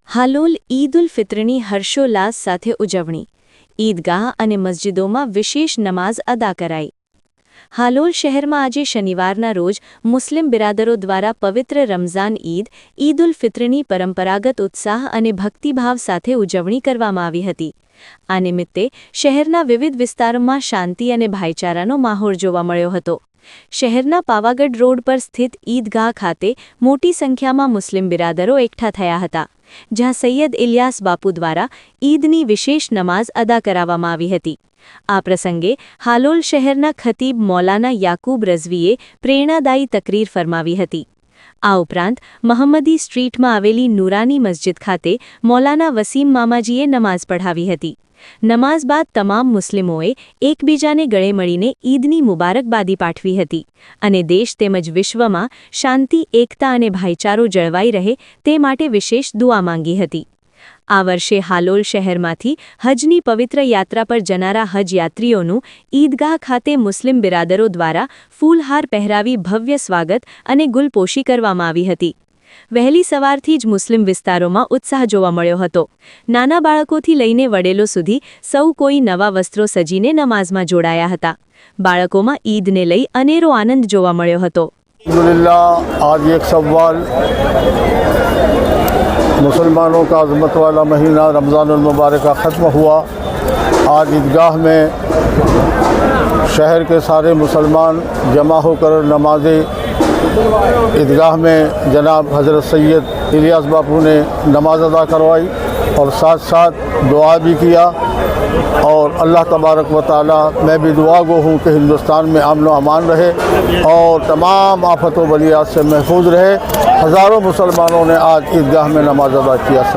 હાલોલ ઈદ ઉલ ફિત્રની હર્ષોલ્લાસ સાથે ઉજવણી. ઈદગાહ અને મસ્જિદોમાં વિશેષ નમાઝ અદા કરાઈ. હાલોલ શહેરમાં આજે શનિવારના રોજ મુસ્લિમ બિરાદરો દ્વારા પવિત્ર રમઝાન ઈદ ઉલ ફિત્રની પરંપરાગત ઉત્સાહ અને ભક્તિભાવ સાથે ઉજવણી કરવામાં આવી હતી. આ નિમિત્તે શહેરના વિવિધ વિસ્તારોમાં શાંતિ અને ભાઈચારાનો માહોલ જોવા મળ્યો હતો. શહેરના પાવાગઢ રોડ પર સ્થિત ઈદગાહ ખાતે મોટી સંખ્યામાં મુસ્લિમ બિરાદરો એકઠા થયા હતા, જ્યાં સૈયદ ઇલિયાસ બાપુ દ્વારા ઈદની વિશેષ નમાઝ અદા કરાવવામાં આવી હતી. આ પ્રસંગે હાલોલ શહેરના ખતીબ મૌલાના યાકૂબ રઝવીએ પ્રેરણાદાયી તકરીર ફરમાવી હતી. આ ઉપરાંત મહમ્મદી સ્ટ્રીટમાં આવેલી નૂરાની મસ્જિદ ખાતે મૌલાના વસીમ મામાજીએ નમાઝ પઢાવી હતી. નમાઝ બાદ તમામ મુસ્લિમોએ એકબીજાને ગળે મળીને ઈદની મુબારકબાદી પાઠવી હતી અને દેશ તેમજ વિશ્વમાં શાંતિ, એકતા અને ભાઈચારો જળવાઈ રહે તે માટે વિશેષ દુઆ માંગી હતી. આ વર્ષે હાલોલ શહેરમાંથી હજની પવિત્ર યાત્રા પર જનારા હજ યાત્રીઓનું ઈદગાહ ખાતે મુસ્લિમ બિરાદરો દ્વારા ફૂલહાર પહેરાવી ભવ્ય સ્વાગત અને ગુલપોશી કરવામાં આવી હતી. વહેલી સવારથી જ મુસ્લિમ વિસ્તારોમાં ઉત્સાહ જોવા મળ્યો હતો. નાના બાળકોથી લઈને વડેલો સુધી સૌ કોઈ નવા વસ્ત્રો સજીને નમાઝમાં જોડાયા હતા. બાળકોમાં ઈદને લઈ અનેરો આનંદ જોવા મળ્યો હતો. अल्हम्दुलिल्लाह, आज 1 सव्वाल मुसलमानों का अज़मत वाला महीना रमज़ानुल मुबारक का ख़त्म हुआ. आज ईदगाह में शहर के सारे मुसलमान जमा होकर नमाज़ ईदगाह में जनाब हज़रत सैयद इलियास बापू ने नमाज अदा करवाई और साथ साथ दुआ भी किया. और अल्लाह तबारक व ताला मैं भी दुआ गो हूँ कि हिंदुस्तान में अमन व अमान रहे और तमाम आफतों बलियात से महफूज रहे. हज़ारों मुसलमानों ने आज ईदगाह में नमाज अदा किया.